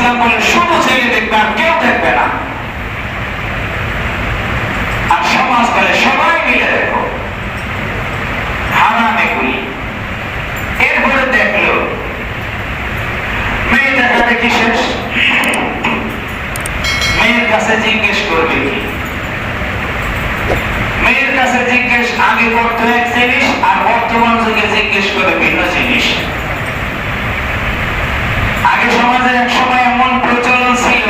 ইসলাম বলে শুধু ছেলে দেখবে আর কেউ দেখবে না, আর সমাজ বলে সবাই মিলে দেখো, হারাম এগুলি। এরপরে দেখলো মেয়ে দেখা দেখি শেষ, মেয়ের কাছে জিজ্ঞেস করবে কি? মেয়ের কাছে জিজ্ঞেস আগে করতো এক জিনিস, আর বর্তমান যুগে জিজ্ঞেস করে ভিন্ন জিনিস। আগে সমাজে এক সময় এমন প্রচলন ছিল,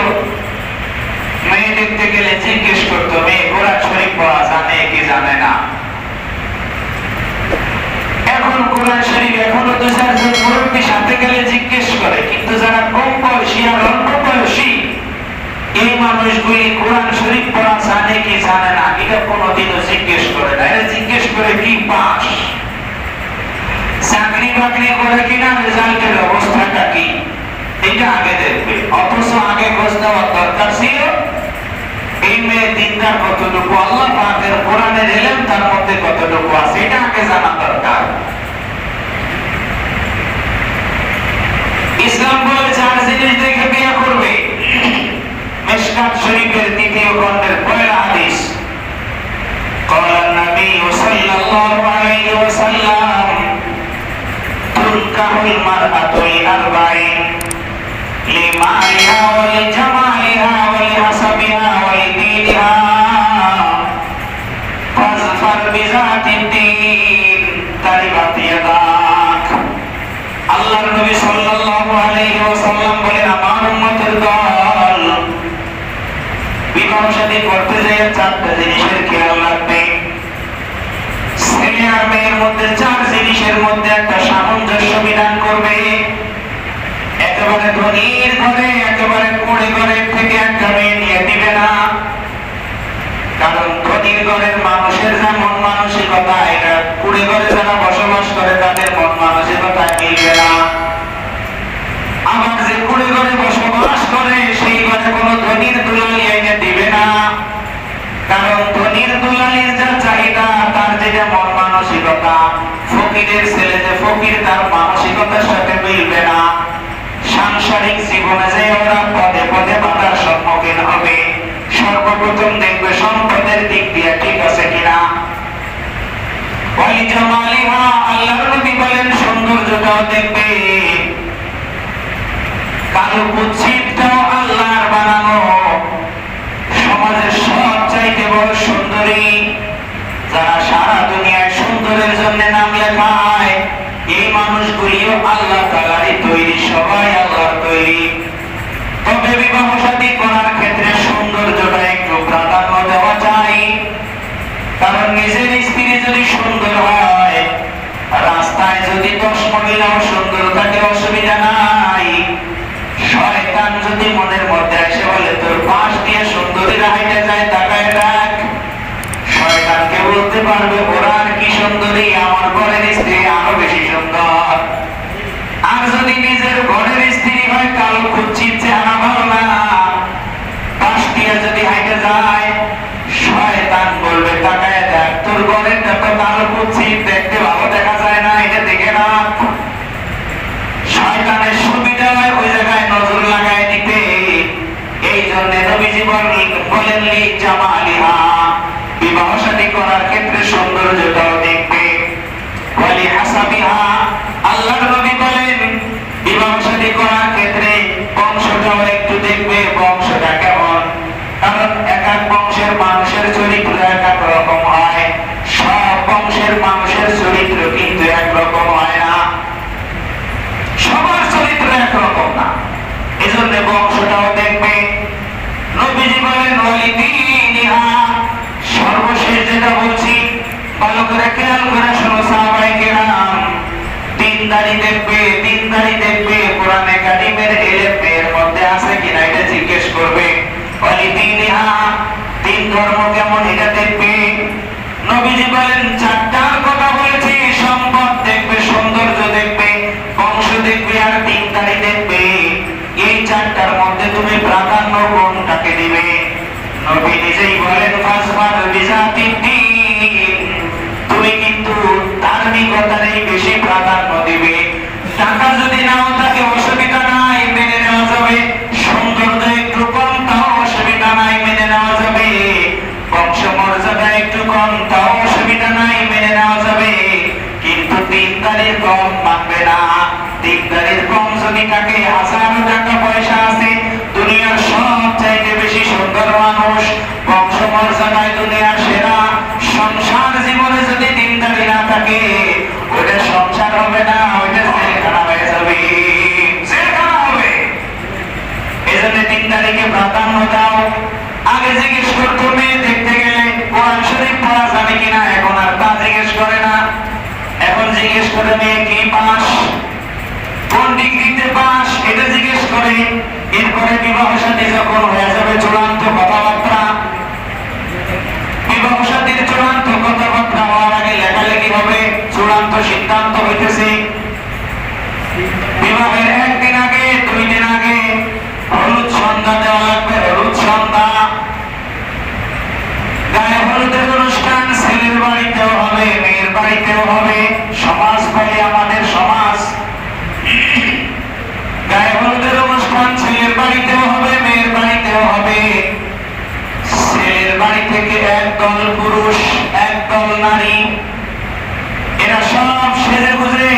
মেয়ে দেখতে গেলে জিজ্ঞেস করতো মেয়ে কোরআন শরীফ পড়া জানে কি জানে না। এখন কোরআন শরীফ এখনো দু চারজন মুরব্বী সাথে গেলে জিজ্ঞেস করে, কিন্তু যারা কম বয়সী আর অল্প বয়সী এই মানুষগুলি কোরআন শরীফ পড়া জানে কি জানে না এটা কোনোদিনও জিজ্ঞেস করে না। এটা জিজ্ঞেস করে কি পাস, চাকরি বাকরি করে কিনা, রেজাল্টের অবস্থাটা কি, এটা আগে দেখবে। অথচ আগে খোঁজ নেওয়ার দরকার ছিল এই মেয়ে দিনদার কতটুকু, আল্লাহ পাকের কোরআনের ইলম তার মধ্যে কতটুকু আছে, এটা আগে জানা দরকার। ইসলাম বলে চার জিনিস দেখে বিয়ে করবে। মিশকাত শরীফের দ্বিতীয় খণ্ডের পয়লা হাদিস, قال النبي صلى الله عليه وسلم تنكح المرأة لأربع لمالها ولجمالها ولحسبها ولدينها فاظفر بذات الدين تربت يداك। আল্লাহর নবী সাল্লাল্লাহু আলাইহি ওয়াসাল্লাম বলেন, আমার উম্মতের দল বিবাহ শাদী করতে যায় চারটা জিনিসের খেয়াল রাখবে। ছেলে আর মেয়ের মধ্যে চার জিনিসের মধ্যে একটা সামঞ্জস্য বিধান করবে। একেবারে ধনীর ঘরে একেবারে কুড়ে ঘরের থেকে একটা মেয়ে নিয়ে দিবে না, কারণ ধনীর ঘরের মানুষের যা মন মানসিকতা এটা কুড়ে ঘরে যারা বসবাস করে তাদের মন মানসিকতা মিলবে না। আবার যে কুড়ে ঘরে বসবাস করে সেই ঘরে কোনো ধনীর দুলালি এনে দিবে না, কারণ ধনীর দুলালির যা চাহিদা তার যেটা মন মানসিকতা ফকিরের ছেলে যে ফকির তার মানসিকতার সাথে মিলবে না। সাংসারিক জীবনে যে ওরা পদে পদে বাধার সম্মুখীন হবে। সর্বপ্রথম দেখবে সম্পদের দিক দিয়ে ঠিক আছে কিনা। ওয়ালিজামালিহা, আল্লাহর নবী বলেন সৌন্দর্যটাও দেখবে। কালো কুচ্ছিতটাও আল্লাহর বানানো। সমাজের সবচাইতে বড় সুন্দরী যারা সারা দুনিয়ায় সুন্দরের জন্য নাম লেখায় এই মানুষগুলিও আল্লাহ তাআলারই তৈরি, সবাই আল্লাহর তৈরি। তবে বিবাহ শাদী করার ক্ষেত্রে সৌন্দর্যটা একটু প্রাধান্য দেওয়া চাই, কারণ নিজের স্ত্রী যদি সুন্দর হয়, রাস্তায় যদি 10 মহিলাও সুন্দর থাকে অসুবিধা নাই। শয়তান যদি মনের মধ্যে এসে বলে তোর পাশ দিয়ে সুন্দরীরা হেঁটে যায় তাকায় দেখ, শয়তানকে বলতে পারবে ওরা আর কি সুন্দরী, আমার ঘরের স্ত্রী আরো বেশি সুন্দর। আর যদি নিজের ঘরের স্ত্রী হয় কালো কুচ্ছিত চেহারা ভালো না, পাশ দিয়ে যদি হেঁটে যায় শয়তান বলবে তাকায় দেখ তোর ঘরেরটা তো কালো কুচ্ছিত, দেখতে ভালো দেখা যায় না, এটা দেখে না। শয়তানের সুবিধা হয় ওই জায়গায় নজর লাগায় দিতে। এই জন্য নবীজি বলেন লিজামালিহা, বিবাহ শাদী করার ক্ষেত্রে সৌন্দর্যটাও দেখবে। ওয়ালিহাসাবিহা, আল্লাহর নবী বলেন বিবাহ শাদী করার ক্ষেত্রে বংশটাও একটু দেখবে, বংশটা কেমন। কারণ এক এক বংশের মানুষের চরিত্র এক এক রকম হয়, সব বংশের মানুষের চরিত্র কিন্তু একরকম হয় না, সবার চরিত্র একরকম না। এই জন্য বংশটাও দেখবে। নবীজি বলেন ওয়ালিদিনিহা, সর্বশেষ যেটা বলছি ভালো করে খেয়াল করে শোনো সাহাবায়ে কেরাম, দিনদারি দেখবে। দিনদারি দেখবে কোরআনে কারিমের ইলম এর মধ্যে আছে কিনা এটা জিজ্ঞেস করবে। ওয়ালিদিনিহা, দিন ধর্ম কেমন এটা দেখবে। নবীজি বলেন চারটার কথা বলেছি, সম্পদ দেখবে, সৌন্দর্য দেখবে, বংশ দেখবে আর দিনদারি দেখবে। এই চারটার মধ্যে তুমি প্রাধান্য কোনটাকে দিবে? নবী নিজেই বলেন ফাসফার বিজাতিদ দ্বীন, তুমি কিন্তু ধার্মিকতারই বেশি প্রাধান্য দিবে। টাকা যদি নাও থাকে অসুবিধা নাই, মেনে নেওয়া যাবে। গাড়িকে প্রাধান্য দাও। আগে জিজ্ঞেস করতো মেয়ে দেখতে গেলে কোরআন শরীফ পড়া যাবে কিনা, এখন আর তা জিজ্ঞেস করে না। এখন জিজ্ঞেস করে মেয়ে কি পাস, কোন ডিগ্রিতে পাস, এটা জিজ্ঞেস করে। এরপরে বিবাহ শাদী যখন হয়ে যাবে, চূড়ান্ত কথাবার্তা, বিবাহ শাদীর চূড়ান্ত কথাবার্তা হওয়ার আগে লেখালেখি হবে, চূড়ান্ত সিদ্ধান্ত হইতেছে। বিবাহের একদিন আগে 2 দিন আগে হলুদ সন্ধ্যা দেওয়া লাগবে, হলুদ সন্ধ্যা। গায়ে হলুদের অনুষ্ঠান ছেলের বাড়িতেও হবে, মেয়ের বাড়িতেও হবে। সমাজ বলে আমাদের সমাজ, গায়ে হলুদের অনুষ্ঠান ছেলের বাড়িতেও হবে, মেয়ের বাড়িতেও হবে। ছেলের বাড়ি থেকে একদল পুরুষ, একদল নারী, এরা সব সেজে গুজে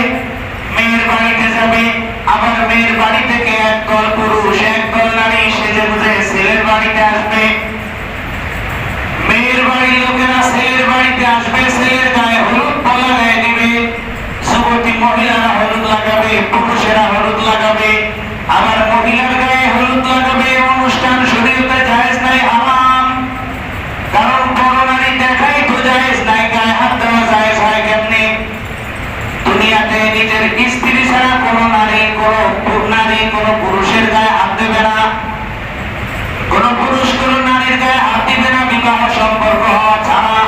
মেয়ের বাড়িতে যাবে। আবার মেয়ের বাড়ি থেকে একদল পুরুষ, একদল নারী সেজে গুজে ছেলের বাড়িতে আসবে। মেয়ের বাড়ির লোকেরা ছেলের বাড়িতে আসবে, ছেলের গায়ে হলুদ লাগায় দিবে। যুবতী মহিলারা হলুদ লাগাবে, পুরুষেরা হলুদ লাগাবে। আবার মহিলার গায়ে হলুদ লাগাবে। অনুষ্ঠান শরীয়তে জায়েজ নাই, হারাম। কারণ বড় নারী দেখাই তো জায়েজ নাই, গায়ে হাত দেওয়া জায়েজ হয় কেমনে? দুনিয়াতে নিজের স্ত্রী ছাড়া কোনো নারী, কোনো পুরুষের গায়ে হাত দেবে না, কোন পুরুষ কোন নারীর গায়ে হাত দিবে না বিবাহ সম্পর্ক হওয়া ছাড়া।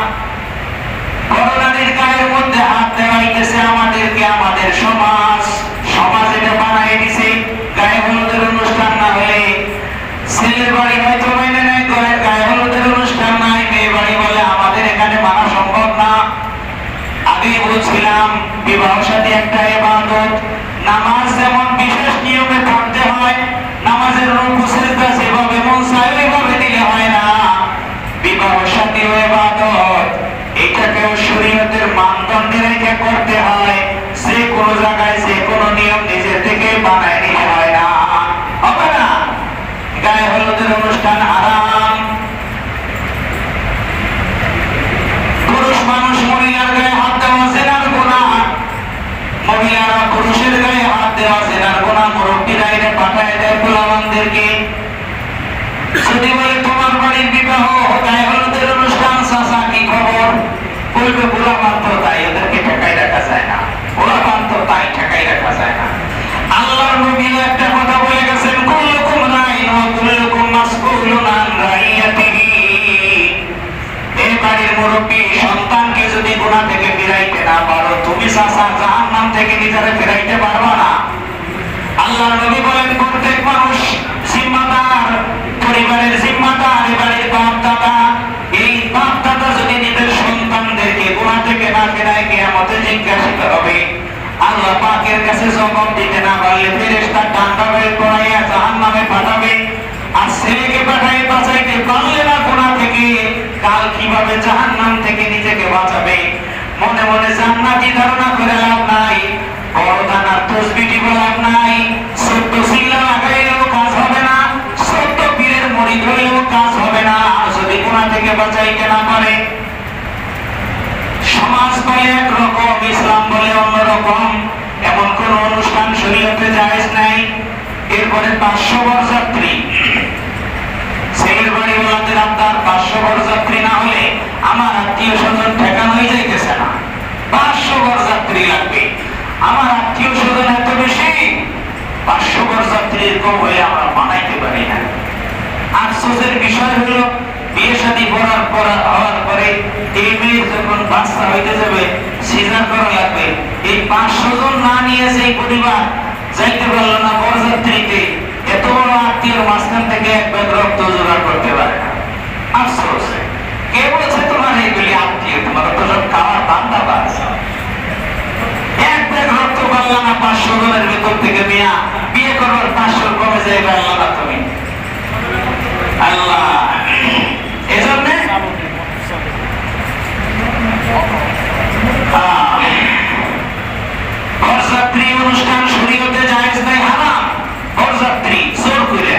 বড় নারীর গায়ের মধ্যে হাত দেওয়াইতেছে আমাদেরকে আমাদের সমাজ, সমাজ এটা বানাই দিছে। গায়ে হলুদের অনুষ্ঠান না হলে ছেলের বাড়ি হয়তো মেনে নেয়, গায়ে হলুদের অনুষ্ঠান নাই, মেয়ে বাড়ি বলে আমাদের এখানে মানা সম্ভব না। আগে বলছিলাম বিবাহ শাদী একটা ইবাদত। নামাজ যেমন বিশেষ নিয়মে পড়তে হয়, নামাজের রুকু সিজদা যেভাবে মন চায় ওইভাবে দিলে হয় না। বিবাহ শাদীও ইবাদত, এটাকেও শরীয়তের মানদণ্ডে রেখে করতে হয়। যে কোনো জায়গায় যে কোনো নিয়ম নিজে থেকে বানায় নিতে হয় না, হবে না। গায়ে হলুদের অনুষ্ঠান হারাম। পুরুষ মানুষ মহিলার গায়ে হাত দেওয়া জেনার গুনাহ, মহিলারা পুরুষের গায়ে হাত দেওয়া জেনার গুনাহ। মুরব্বীরা এটা পাঠায় দেয় গোলামানদেরকে। যদি বলে তোমার বাড়ির বিবাহ, গায়ে হলুদের অনুষ্ঠান, চাচা কি খবর? বলবে গোলামান তো তাই, ওদেরকে ঠেকাই রাখা যায় না, গোলামান তো তাই ঠেকাই রাখা যায় না। আল্লাহর নবী একটা কথা বলে গেছেন, কুল্লুকুম রাইন ওয়া কুল্লুকুম মাসউলুন আন রাইয়াতিহি। এই বাড়ির মুরব্বী সন্তানকে যদি গুনাহ থেকে ফিরাইতে না পারো, তুমি চাচা জাহান্নাম থেকে নিজেরে ফিরাইতে পারবা না। আল্লাহর নবী বলেন প্রত্যেক মানুষ জিম্মাদার, পরিবারের জিম্মাদার, এবারের বাপ দাদা। এই বাপ দাদা যদি নিজের সন্তানদেরকে গুনাহ থেকে না ফেরায়, কিয়ামতে জিজ্ঞাসিত হবে। আল্লাহ পাকের কাছে জবাব দিতে না পারলে ফেরেশতা ডান্ডা বের করাইয়া জাহান্নামে পাঠাবে। আর ছেলেকে পাঠায় বাঁচাইতে পারলে না গুনাহ থেকে, কাল কিভাবে জাহান্নাম থেকে নিজেকে বাঁচাবে? মনে মনে জান্নাতি ধারণা করে লাভ নাই, বড় দানার তসবিহ বলে লাভ নাই। 14 সিল্লা লাগাইলেও কাজ হবে না, 14 পীরের মুরিদ হইলেও কাজ হবে না, যদি গুনাহ থেকে বাঁচাইতে না পারে। সমাজ বলে একরকম, ইসলাম বলে অন্যরকম। এমন কোন অনুষ্ঠান শরীয়তে জায়েজ নাই। এরপরে 500 বরযাত্রী, ছেলের বাড়ি ওলাদের আপনার 500 বরযাত্রী না হলে আমার আত্মীয় স্বজন ঠেকানোই যাইতেছে না। 500 বরযাত্রী লাগবে। আমার আত্মীয় স্বজন এত বেশি, 500 বরযাত্রীর কম হয়ে আমরা বানাইতে পারি না। আফসোসের বিষয় হলো বিয়ে শাদী হওয়ার পরে এই মেয়ের যখন বাচ্চা হইতে যাবে, সিজার করা লাগবে, এই 500 জন না নিয়ে সেই পরিবার যাইতে পারলো না বরযাত্রীতে। এত বড় আত্মীয়র মাঝখান থেকে এক ব্যাগ রক্ত জোগাড় করতে পারে না। আফসোস, কে বলছে তোমার এইগুলি আত্মীয়? তোমার তো সব খাওয়ার বান্ধা বাস। এক ব্যাগ রক্ত পারলা না 500 জনের ভেতর থেকে, মেয়া বিয়ে করবার 500 কমে যাই পারলা না তুমি। আল্লাহ এজন্য বরযাত্রী অনুষ্ঠান শরীয়তে জায়েজ নাই, হারাম। বরযাত্রী জোর করে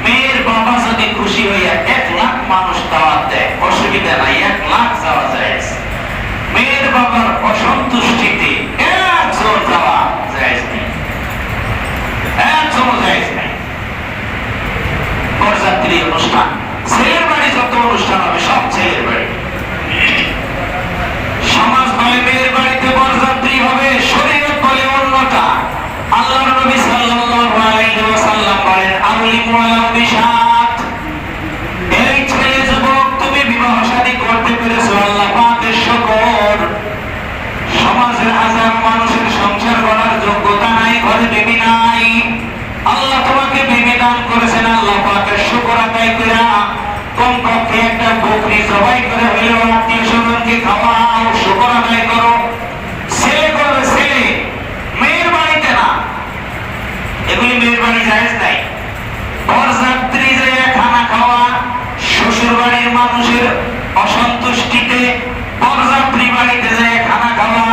মেয়ের বাবা যদি খুশি হইয়া 1 লাখ মানুষ দাওয়াত দেয়, অসুবিধা নাই, 1 লাখ যাওয়া জায়েজ। মেয়ের বাবার অসন্তুষ্টিতে 1 জন যাওয়া জায়েজ নেই, 1 জন জায়েজ নেই। বরযাত্রী অনুষ্ঠান। ছেলের বাড়ি যত অনুষ্ঠান হবে সব ছেলের বাড়ি। সমাজ বলে মেয়ের বাড়িতে বরযাত্রী হবে, শরীয়ত বলে অন্যটা। আল্লাহর নবী সাল্লাল্লাহু আলাইহি ওয়াসাল্লাম বলেন আউলিমু আলা বিশাত। এই ছেলে যুবক তুমি বিবাহ শাদী করতে পেরেছো, আল্লাহ পাকের শুকর। সমাজের হাজার মানুষের সংসার করার যোগ্যতা নাই, ঘরে বিবি নাই, আল্লাহ তোমাকে বিবি দান করেছেন, আল্লাহ পাকের শুকর আদায় কইরা কমপক্ষে একটা বকরি জবাই করে হলেও আত্মীয় স্বজনকে খাওয়াও, শুকর আদায় করো। ছেলে করবে ছেলে, মেয়ের বাড়িতে না। এগুলি মেয়ের বাড়ি জায়েজ নাই। বরযাত্রী যে খানা খাওয়া, শ্বশুর বাড়ির মানুষের অসন্তুষ্টিতে বরযাত্রী বাড়িতে যে খানা খাওয়া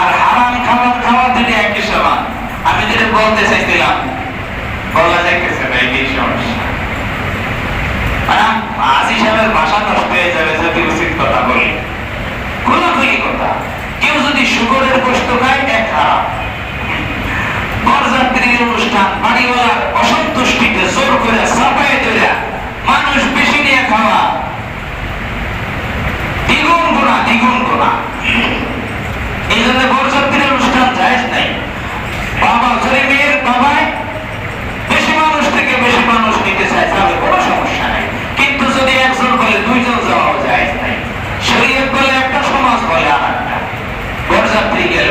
আর হারাম খাবার খাওয়া দুটো একই সমান। আমি যেটা বলতে চাইছিলাম বলা যাইতেছে না, এই সমস্যা। আজি সাহেবের ভাষা নষ্ট হয়ে যাবে যদি উচিত কথা বলি, খোলাখুলি কথা। কেউ যদি শুকরের গোশত খায় এক হারাম। বরযাত্রীর অনুষ্ঠান বাড়িওয়ালার অসন্তুষ্টিতে জোর করে চাপায়ে ধরে মানুষ বেশি নিয়ে খাওয়া, দ্বিগুণ গুণা, দ্বিগুণ গুণা। এই জন্য বরযাত্রীর অনুষ্ঠান জায়েজ নাই। বাবা যদি মেয়ের বাবায় বেশি মানুষ থেকে বেশি মানুষ নিতে চায় তাহলে কোনো সমস্যা নাই, কিন্তু যদি একজন বলে দুইজন যাওয়াও জায়েজ নাই। শরীয়ত বলে একটা, সমাজ বলে আর একটা। বরযাত্রী গেল,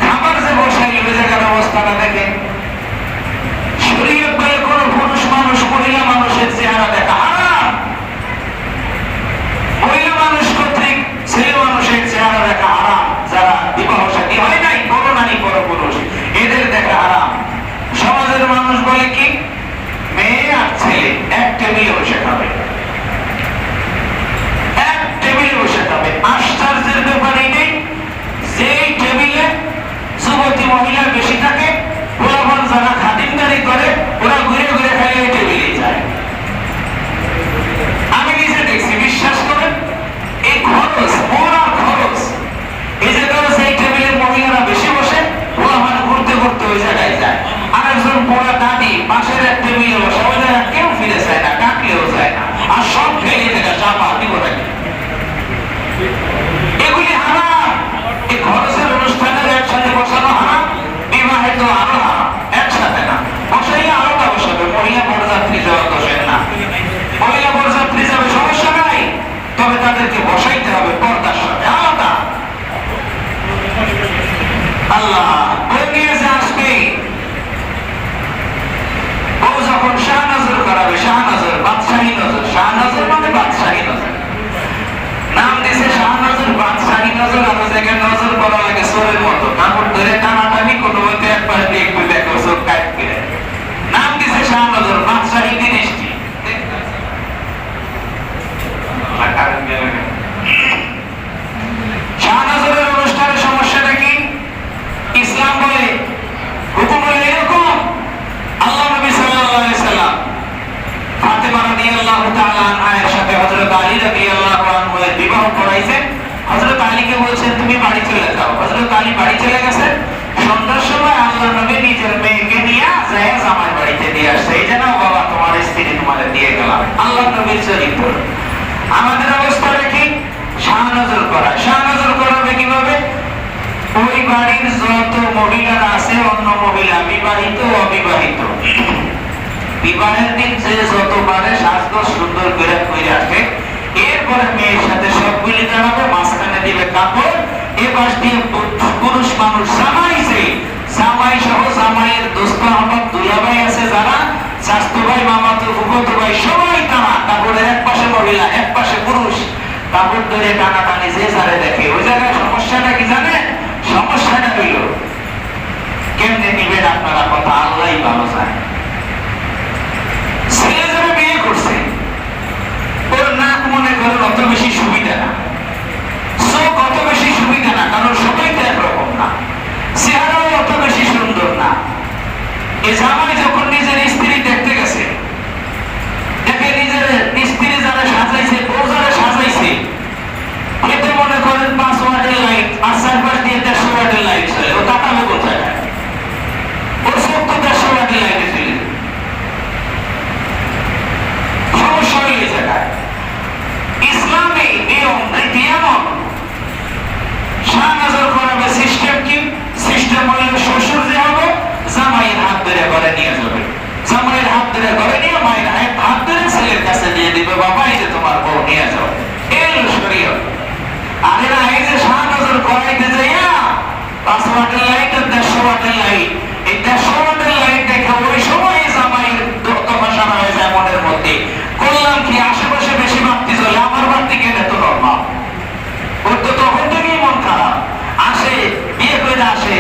খাবার যে বসাইল ওই জায়গার অবস্থাটা দেখেন। শরীয়ত বলে কোন পুরুষ মানুষ মহিলা মানুষের চেহারা দেখা হারাম। মহিলা মানুষ কর্তৃক ছেলে মানুষের চেহারা দেখা হারাম। যারা বিবাহ শাদী হয় নাই, বড় নারী বড় পুরুষ, এদের দেখা হারাম। সমাজের মানুষ বলে কি মেয়ে আর ছেলে এক টেবিলে বসে খাবে, এক টেবিলে বসে খাবে। আশ্চর্যের ব্যাপার নেই, যেই টেবিলে যুবতী মহিলা বেশি থাকে, পোলাপান যারা খাতিমদারি করে ওরা ঘুরে ঘুরে খালি ওই টেবিলে যায়। আমি নিজে দেখছি, বিশ্বাস করেন। এই খরচ, মোরা খরচ, এই যে খরচ, এই টেবিলে মহিলারা বেশি বসে, পোলাপান ঘুরতে ঘুরতে ওই জায়গায় যায়। আরেকজন পোড়া দাদি পাশের এক টেবিলে বসে, ওই জায়গায় কেউ ফিরে যায় না, ডাকলেও যায় না, আর সব ফেলে থেকে চাপা দিব নাকি। এগুলি হারাম। এই খরচের অনুষ্ঠানের একসাথে বসানো হারাম, বিবাহিত আরো হারাম, একসাথে না। বসাইলে আলোটা বসাবে, মহিলা বরযাত্রী যাওয়া দোষের না। মহিলা বরযাত্রী যাবে সমস্যা নাই, তবে তাদেরকে বসাইতে হবে পর্দার সাথে আলাদা। আল্লাহ বই নিয়েছে আসবে, ও যখন শাহ নজর করাবে, শাহ নজর, বাদশাহী নজর। শাহ নজর মানে বাদশাহী নজর, নাম দিছে শাহ নজর, বাদশাহী নজর। আরো জায়গায় নজর করা লাগে চোরের মতো, কাপড় ধরে টানাটানি, কোনো মতে একবার দিয়ে একটু দেখো চোখ কাট করে। নাম দিছে শাহ নজর, বাদশাহী দৃষ্টি। শাহ নজরের অনুষ্ঠানের সমস্যাটা কি? ইসলাম বলে, হুকুম হলো এরকম। আল্লাহ নবী সাল্লাল্লাহু আলাইহি সাল্লাম ফাতেমা রাদিয়াল্লাহু তাআলা আনহার সাথে হযরত আলী রাদিয়াল্লাহু আনহু এর বিবাহ করাইছেন। হযরত আলীকে বলছেন তুমি বাড়ি চলে যাও। হযরত আলী বাড়ি চলে গেছেন। সন্ধ্যার সময় আল্লাহ নবী নিজের মেয়েকে নিয়ে যায় জামাই বাড়িতে দিয়ে আসছে। এই যে নাও বাবা তোমার স্ত্রী তোমারে দিয়ে গেলাম। আল্লাহ নবীর চরিত্র। আমাদের অবস্থাটা কি? শাহ নজর করা। শাহ নজর করাবে কিভাবে? ওই বাড়ির যত মহিলারা আছে, অন্য মহিলা বিবাহিত অবিবাহিত, বিবাহের দিন যে যত পারে সাজগোজ সুন্দর করে করে আসে, এরপরে মেয়ের সাথে সবগুলি দাঁড়াবে, মাঝখানে দিবে কাপড়, এ পাশ দিয়ে পুরুষ মানুষ জামাইছে, জামাই সহ জামাইয়ের দোস্ত আহমদ দুলাভাই আছে যারা, চাস্তো ভাই, মামাতো, ফুফাতো ভাই, সবাই টানা কাপড়ের এক পাশে মহিলা এক পাশে পুরুষ, কাপড় ধরে টানাটানি যে যারে দেখে। ওই জায়গায় সমস্যাটা কি জানেন? সমস্যাটা হইল কেমনে নিবেন আপনারা, কথা আল্লাহই ভালো জানে। ছেলে যারা বিয়ে করছে ওর নাক মনে করেন অত বেশি সুবিধা না, চোখ অত বেশি সুবিধা না, কারণ সবাই তো একরকম না, চেহারাও অত বেশি সুন্দর না। এ জামাই যখন নিজের স্ত্রী দেখতে গেছে, দেখে নিজের স্ত্রী যারা সাজাইছে, বউ যারা সাজাইছে, এতে মনে করেন 5 ওয়াটের লাইট আর 4 পাশ দিয়ে 150 ওয়াটের লাইট চলে, ও তাকাবে কোথায়? ওর চোখ তো 150 ওয়াটের লাইটে চলে। ছেলের কাছে দিয়ে দিবে, বাবা এই যে তোমার বউ নিয়ে যাও। এই হলো শরীয়ত। আরে না, এই যে শাহনজর করাইতে যাইয়া 5 ওয়াটের লাইট আর 150 ওয়াটের লাইট, এই 150 ওয়াটের লাইট দেখে ওই সময় জামাইয়ের তমাশা হয়ে যায় মনের মধ্যে, করলাম কি আশেপাশে বেশি বাড়তি চলে, আমার বাড়তি কেন এত নরমাল। ওর তো তখন থেকেই মন খারাপ, আসে বিয়ে করে আসে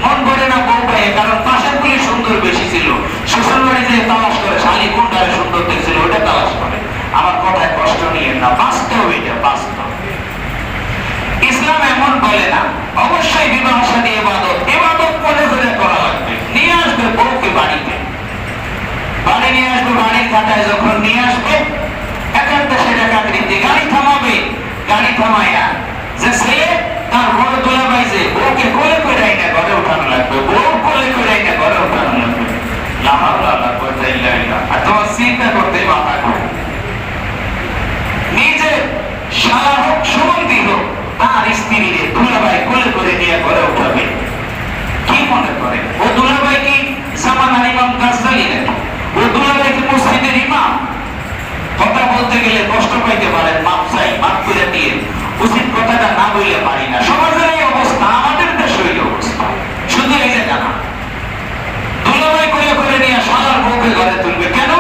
মন ভরে না বউ পায়ে, কারণ পাশের গুলি সুন্দর বেশি ছিল, শ্বশুর বাড়ি যে তালাশ করে শালি কোনটারে সুন্দর দেখছিল ওটা তালাশ করে। আমার কথায় কষ্ট নিয়ে না, বাস্তব এটা বাস্তব। ইসলাম এমন বলে না, অবশ্যই বিবাহ শাদী ইবাদত, ইবাদত মনে করে করা লাগবে। নিয়ে আসবে বউকে বাড়িতে, বাড়ি নিয়ে আসবে, বাড়ির খাটায় যখন নিয়ে আসবে 1,000 টাকা দিতে গাড়ি থামাবে, গাড়ি থামাইয়া যে ছেলে তার বড় তোলা পাইছে বউকে কোলে করে আইনা ঘরে উঠানো লাগবে, বউ কোলে করে আইনা ঘরে উঠানো লাগবে। আর তোমার চিন্তা করতে মাথা ঘুরে, নিজে সারা হোক সুমন্তি হোক তার স্ত্রীরে দুলাভাই কোলে করে নিয়ে ঘরে উঠাবে, কি মনে করে ও দুলাভাই কি জামানার ইমাম গাজদালি নাকি? ও দুলাভাই কি মসজিদের ইমাম? কথা বলতে গেলে কষ্ট পাইতে পারেন, মাপ চাই, মাপ করে দিয়ে উচিত কথাটা না বললে পারি না। সমাজের এই অবস্থা, আমাদের দেশের এই অবস্থা, শুধু এই জায়গা না। দুলাভাই কোলে করে নিয়ে শালার বউকে ঘরে তুলবে কেন?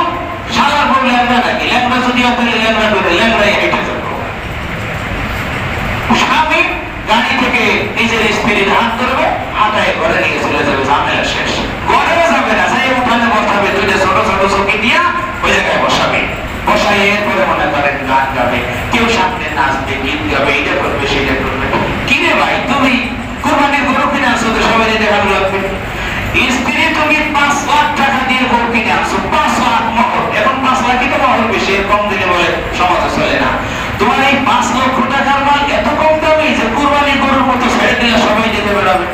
শালার বউ ল্যাংড়া নাকি? ল্যাংড়া যদি আপনি ল্যাংড়া করে ল্যাংড়াই হেঁটে যাবে। স্বামী গাড়ি থেকে নিজের স্ত্রীর হাত ধরবে, হাতায় ঘরে নিয়ে চলে যাবে, ঝামেলা শেষ। ঘরে যাবে না, সেই উঠানে বসাবে, দুইটা ছোট ছোট চৌকি দিয়া ওই জায়গায় বসাবে, বসাই এরপরে মনে করেন গান গাবে, কেউ সামনে নাচবে, গীত গাবে, এটা করবে সেটা করবে। কিরে ভাই তুমি কোরবানির গরু কিনে আসছো তো সবাই দেখানো লাগবে। স্ত্রী তুমি 5 লাখ টাকা দিয়ে গরু কিনে আসছো, 5 লাখ মহর, এখন 5 লাখই তো মহর বেশি, কম দিলে বলে সমাজে চলে না। তোমার এই 5 লক্ষ টাকার মাল এত কম দামি যে কুরবানি গরুর মতো ছেড়ে দিলে সবাই যেতে বেরোবে।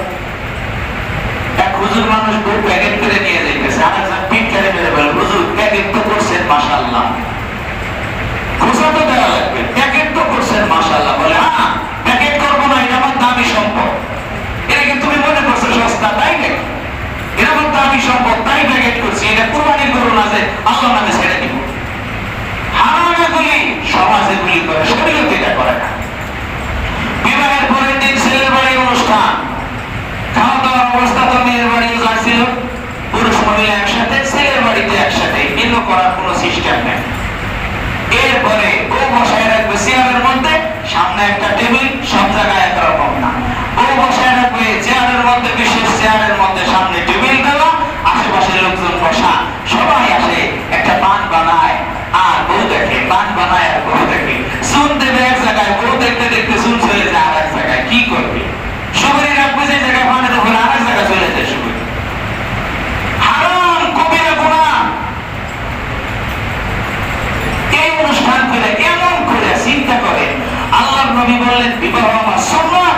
এক হুজুর মানুষ বউ প্যাকেট করে নিয়ে যাইতেছে, আরেকজন পিঠ কেড়ে মেরে বলে হুজুর প্যাকেট তো করছেন মাশাআল্লাহ, খোঁজা তো দেওয়া লাগবে, প্যাকেট তো করছেন মাশাআল্লাহ। বলে হ্যাঁ প্যাকেট করবো না, এটা আমার দামি সম্পদ। এটা কি তুমি মনে করছো সস্তা? তাই নাকি? এটা আমার দামি সম্পদ তাই প্যাকেট করছি, এটা কুরবানির গরু না যে আল্লাহ নামে ছেড়ে দিব। হারামগুলি সমাজে গুলি করে, শরীয়ত এটা করে না। বিবাহের পরের দিন ছেলের বাড়ি অনুষ্ঠান, খাওয়া দাওয়ার অবস্থা তো মেয়ের বাড়িও যাচ্ছিল, পুরুষ মহিলা একসাথে, ছেলের বাড়িতে একসাথে, ভিন্ন করার কোনো সিস্টেম নেই। এরপরে বউ বসায় রাখবে চেয়ারের মধ্যে, সামনে একটা টেবিল, সব জায়গায় একরকম না। বউ বসায় রাখবে চেয়ারের মধ্যে, বিশেষ চেয়ারের মধ্যে সামনে টেবিল দেওয়া, আশেপাশে লোকজন বসা, সবাই আসে, একটা পান বানায় আর বউ দেখে, পান বানায় আর বউ দেখে, চুন দেবে এক জায়গায়, বউ দেখতে দেখতে চুন চলে যায় আর এক জায়গায়। কি করবে? সবারই রাখবে যে জায়গায় পানের উপরে আর এক জায়গায় চলে যায়। সবাই হারাম, কবিরা গুনাহ। এই অনুষ্ঠান করে এমন করে চিন্তা করে, আল্লাহর নবী বললেন বিবাহ আমার সুন্নাত,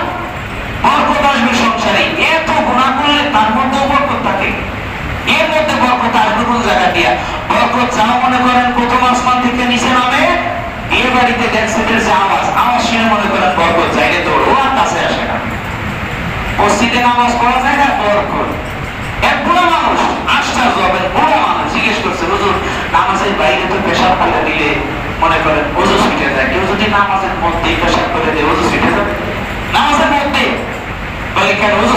বরকত আসবে সংসারে। এত গুনাহ করলে তার মধ্যে বরকত থাকে, এর মধ্যে বরকত আসবে কোন জায়গা দিয়া? বরকত যারা মনে করেন প্রথম আসমান থেকে নিচে নামে, বিয়ে বাড়িতে ড্যান্সের যে আওয়াজ, আওয়াজ শুনে মনে করেন বরকত চাইলে দৌড়, ও আর কাছে আসে না। মসজিদে নামাজ পড়া যায় না, বরকত। এক বুড়া মানুষ, আশ্চর্য হবেন, বুড়া মানুষ জিজ্ঞেস করছে হুজুর নামাজের বাইরে তো পেশাব করে দিলে মনে করেন ওযু ছুটে যায়, কেউ যদি নামাজের মধ্যে পেশাব করে দেয় ওযু ছুটে যাবে? নামাজের মধ্যে বলে কেন? ওযু